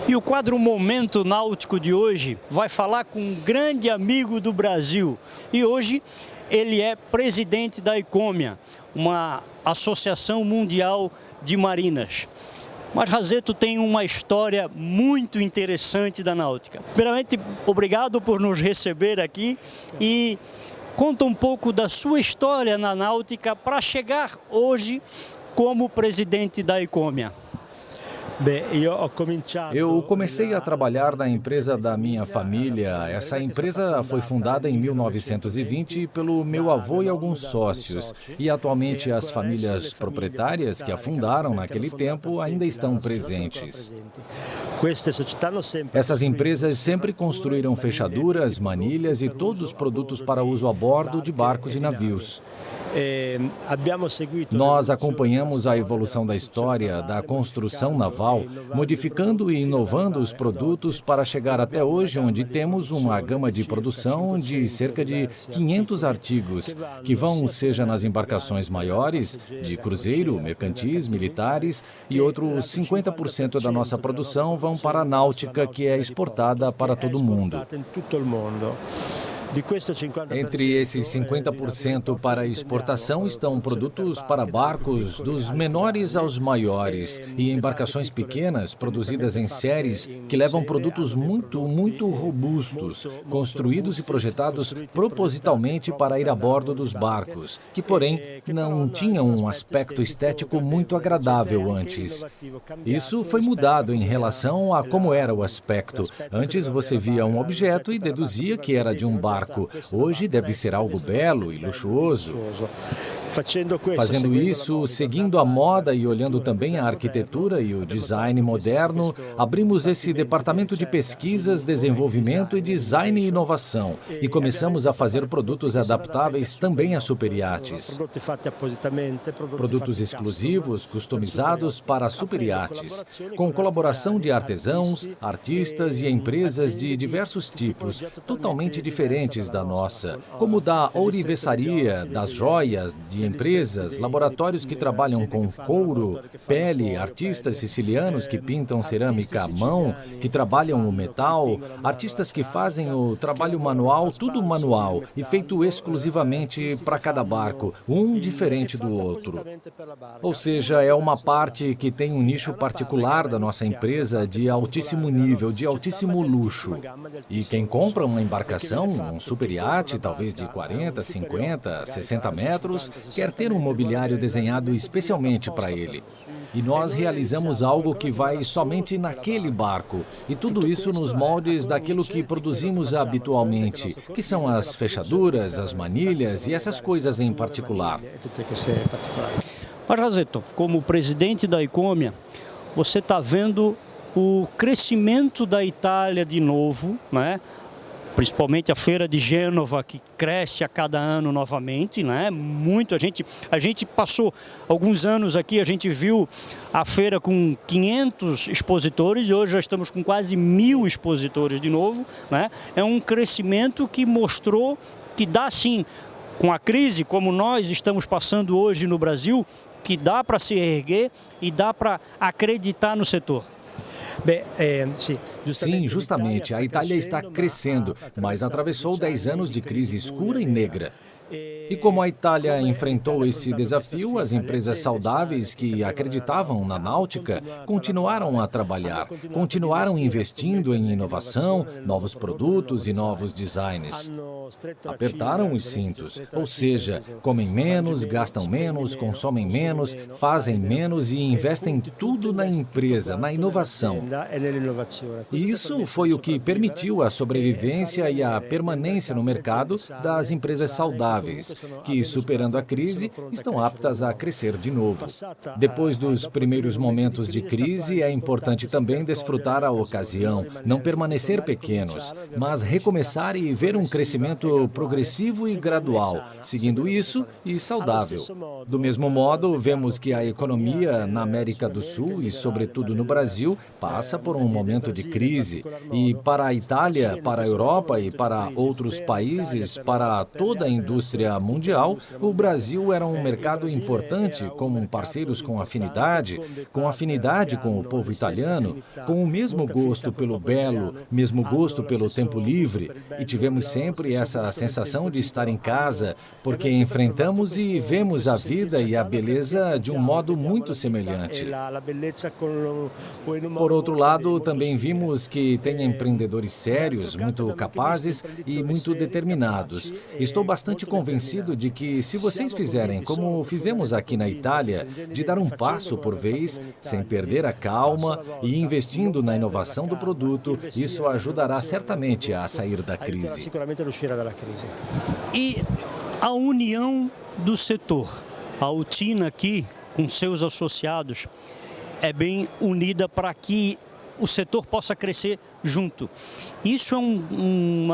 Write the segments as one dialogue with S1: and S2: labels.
S1: E o quadro Momento Náutico de hoje vai falar com um grande amigo do Brasil. E hoje ele é presidente da ICOMIA, uma associação mundial de marinas. Mas Razetto tem uma história muito interessante da náutica. Primeiramente, obrigado por nos receber aqui e conta um pouco da sua história na náutica para chegar hoje como presidente da ICOMIA.
S2: Eu comecei a trabalhar na empresa da minha família. Essa empresa foi fundada em 1920 pelo meu avô e alguns sócios. E atualmente as famílias proprietárias que a fundaram naquele tempo ainda estão presentes. Essas empresas sempre construíram fechaduras, manilhas e todos os produtos para uso a bordo de barcos e navios. Nós acompanhamos a evolução da história da construção naval, modificando e inovando os produtos para chegar até hoje, onde temos uma gama de produção de cerca de 500 artigos, que vão seja nas embarcações maiores, de cruzeiro, mercantis, militares, e outros 50% da nossa produção vão para a náutica, que é exportada para todo o mundo. Entre esses 50% para exportação estão produtos para barcos dos menores aos maiores e embarcações pequenas produzidas em séries que levam produtos muito robustos, construídos e projetados propositalmente para ir a bordo dos barcos, que porém não tinham um aspecto estético muito agradável antes. Isso foi mudado em relação a como era o aspecto. Antes você via um objeto e deduzia que era de um barco. Hoje deve ser algo belo e luxuoso. Fazendo isso, seguindo a moda e olhando também a arquitetura e o design moderno, abrimos esse departamento de pesquisas, desenvolvimento e design e inovação e começamos a fazer produtos adaptáveis também a superiates. Produtos exclusivos, customizados para superiates, com colaboração de artesãos, artistas e empresas de diversos tipos, totalmente diferentes da nossa, como da ourivesaria, das joias, de empresas, laboratórios que trabalham com couro, pele, artistas sicilianos que pintam cerâmica à mão, que trabalham o metal, artistas que fazem o trabalho manual, tudo manual e feito exclusivamente para cada barco, um diferente do outro. Ou seja, é uma parte que tem um nicho particular da nossa empresa de altíssimo nível, de altíssimo luxo. E quem compra uma embarcação, um superiate, talvez de 40, 50, 60 metros, quer ter um mobiliário desenhado especialmente para ele. E nós realizamos algo que vai somente naquele barco. E tudo isso nos moldes daquilo que produzimos habitualmente, que são as fechaduras, as manilhas e essas coisas em particular.
S1: Mas, Razetto, como presidente da ICOMIA, você está vendo o crescimento da Itália de novo, né? Principalmente a Feira de Gênova, que cresce a cada ano novamente, né? Muito, a gente passou alguns anos aqui, a gente viu a feira com 500 expositores e hoje já estamos com quase 1000 expositores de novo, né? É um crescimento que mostrou que dá sim, com a crise como nós estamos passando hoje no Brasil, que dá para se erguer e dá para acreditar no setor.
S2: Sim, justamente, a Itália está crescendo, mas atravessou 10 anos de crise escura e negra. E como a Itália enfrentou esse desafio, as empresas saudáveis que acreditavam na náutica continuaram a trabalhar, continuaram investindo em inovação, novos produtos e novos designs. Apertaram os cintos, ou seja, comem menos, gastam menos, consomem menos, fazem menos e investem tudo na empresa, na inovação. E isso foi o que permitiu a sobrevivência e a permanência no mercado das empresas saudáveis, que, superando a crise, estão aptas a crescer de novo. Depois dos primeiros momentos de crise, é importante também desfrutar a ocasião, não permanecer pequenos, mas recomeçar e ver um crescimento progressivo e gradual, seguindo isso e saudável. Do mesmo modo, vemos que a economia na América do Sul e, sobretudo, no Brasil, passa por um momento de crise. E para a Itália, para a Europa e para outros países, para toda a indústria indústria mundial, o Brasil era um mercado importante, como parceiros com afinidade com o povo italiano, com o mesmo gosto pelo belo, mesmo gosto pelo tempo livre, e tivemos sempre essa sensação de estar em casa, porque enfrentamos e vemos a vida e a beleza de um modo muito semelhante. Por outro lado, também vimos que tem empreendedores sérios, muito capazes e muito determinados. Estou bastante convencido de que, se vocês fizerem como fizemos aqui na Itália, de dar um passo por vez, sem perder a calma e investindo na inovação do produto, isso ajudará certamente a sair da crise.
S1: E a união do setor, a Utina aqui, com seus associados, é bem unida para que o setor possa crescer junto. Isso é um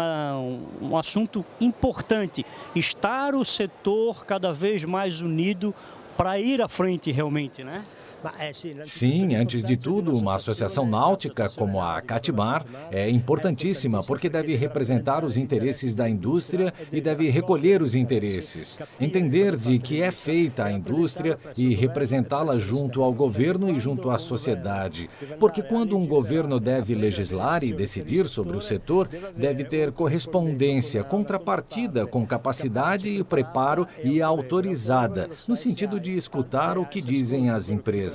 S1: assunto importante, estar o setor cada vez mais unido para ir à frente realmente, né?
S2: Sim, antes de tudo, uma associação náutica como a Catmar é importantíssima porque deve representar os interesses da indústria e deve recolher os interesses. Entender de que é feita a indústria e representá-la junto ao governo e junto à sociedade. Porque quando um governo deve legislar e decidir sobre o setor, deve ter correspondência, contrapartida com capacidade e preparo e autorizada, no sentido de escutar o que dizem as empresas.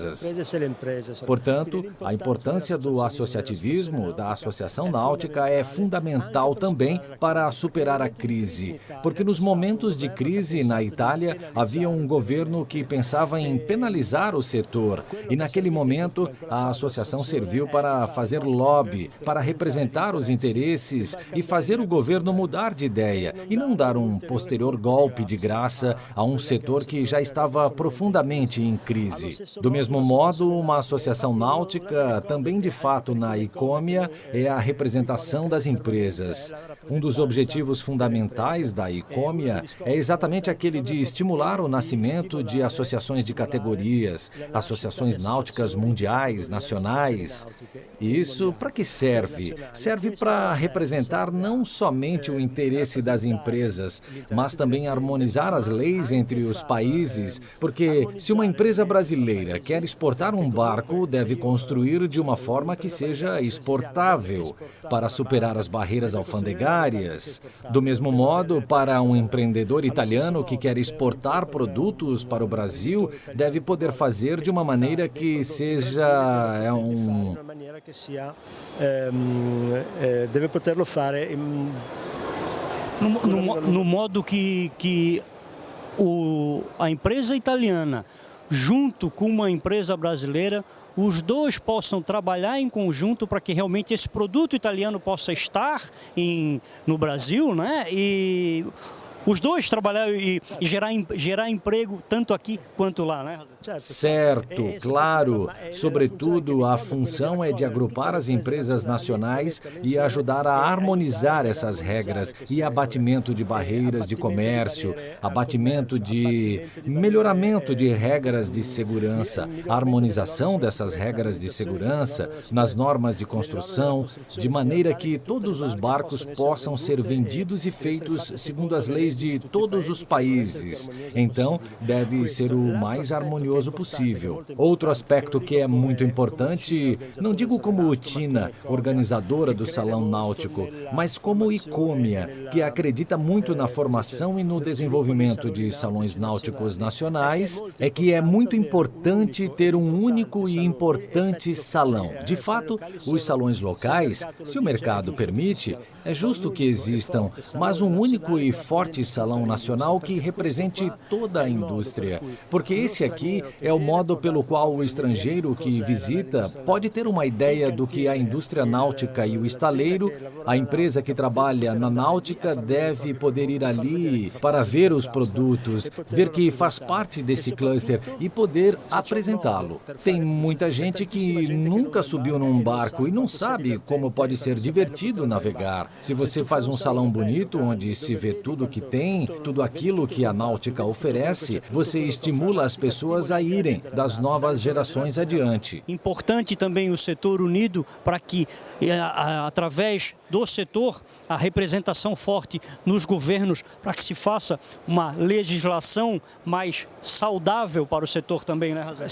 S2: Portanto, a importância do associativismo, da associação náutica, é fundamental também para superar a crise. Porque nos momentos de crise na Itália, havia um governo que pensava em penalizar o setor. E naquele momento, a associação serviu para fazer lobby, para representar os interesses e fazer o governo mudar de ideia e não dar um posterior golpe de graça a um setor que já estava profundamente em crise. Do mesmo modo, uma associação náutica, também de fato na ICOMIA, é a representação das empresas. Um dos objetivos fundamentais da ICOMIA é exatamente aquele de estimular o nascimento de associações de categorias, associações náuticas mundiais, nacionais. E isso para que serve? Serve para representar não somente o interesse das empresas, mas também harmonizar as leis entre os países, porque se uma empresa brasileira quer exportar um barco, deve construir de uma forma que seja exportável, para superar as barreiras alfandegárias. Do mesmo modo, para um empreendedor italiano que quer exportar produtos para o Brasil, deve poder fazer de uma maneira que seja
S3: deve poterlo fare
S1: no modo que a empresa italiana, junto com uma empresa brasileira, os dois possam trabalhar em conjunto para que realmente esse produto italiano possa estar no Brasil, né? E os dois trabalhar e gerar emprego tanto aqui quanto lá, né?
S2: Certo, claro. Sobretudo, a função é de agrupar as empresas nacionais e ajudar a harmonizar essas regras e abatimento de barreiras de comércio, melhoramento de regras de segurança, harmonização dessas regras de segurança nas normas de construção, de maneira que todos os barcos possam ser vendidos e feitos segundo as leis de todos os países. Então, deve ser o mais harmonioso possível. Outro aspecto que é muito importante, não digo como Utina, organizadora do Salão Náutico, mas como ICOMIA, que acredita muito na formação e no desenvolvimento de salões náuticos nacionais, é que é muito importante ter um único e importante salão. De fato, os salões locais, se o mercado permite, é justo que existam, mas um único e forte salão nacional que represente toda a indústria, porque esse aqui é o modo pelo qual o estrangeiro que visita pode ter uma ideia do que a indústria náutica e o estaleiro, a empresa que trabalha na náutica, deve poder ir ali para ver os produtos, ver que faz parte desse cluster e poder apresentá-lo. Tem muita gente que nunca subiu num barco e não sabe como pode ser divertido navegar. Se você faz um salão bonito onde se vê tudo que tem tem tudo aquilo que a náutica oferece, você estimula as pessoas a irem das novas gerações adiante.
S1: Importante também o setor unido para que, através do setor, a representação forte nos governos, para que se faça uma legislação mais saudável para o setor também, né, José?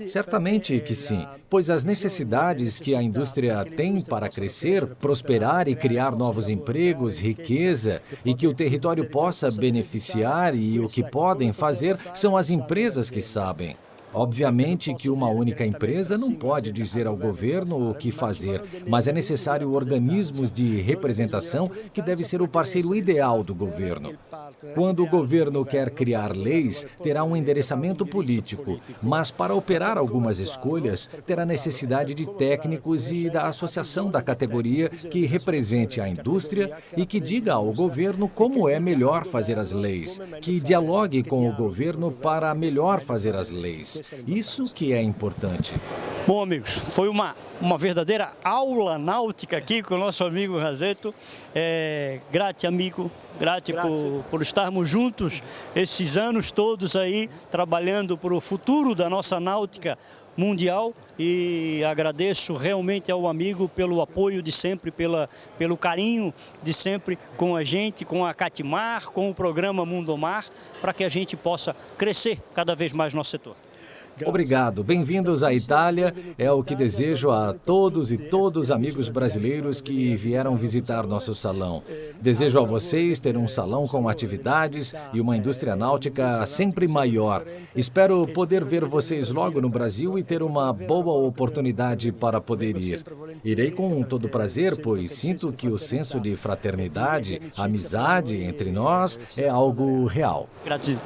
S2: Certamente que sim, pois as necessidades que a indústria tem para crescer, prosperar e criar novos empregos, riqueza e que o território possa beneficiar e o que podem fazer são as empresas que sabem. Obviamente que uma única empresa não pode dizer ao governo o que fazer, mas é necessário organismos de representação que deve ser o parceiro ideal do governo. Quando o governo quer criar leis, terá um endereçamento político, mas para operar algumas escolhas, terá necessidade de técnicos e da associação da categoria que represente a indústria e que diga ao governo como é melhor fazer as leis, que dialogue com o governo para melhor fazer as leis. Isso que é importante.
S1: Bom, amigos, foi uma verdadeira aula náutica aqui com o nosso amigo Razetto. Grate, amigo, grate por estarmos juntos esses anos todos aí, trabalhando para o futuro da nossa náutica mundial, e agradeço realmente ao amigo pelo apoio de sempre, pelo carinho de sempre com a gente, com a Catimar, com o programa Mundomar, para que a gente possa crescer cada vez mais nosso setor.
S2: Obrigado. Bem-vindos à Itália. É o que desejo a todos e todos amigos brasileiros que vieram visitar nosso salão. Desejo a vocês ter um salão com atividades e uma indústria náutica sempre maior. Espero poder ver vocês logo no Brasil e ter uma boa oportunidade para poder ir. Irei com todo prazer, pois sinto que o senso de fraternidade, amizade entre nós é algo real.
S1: Grazie.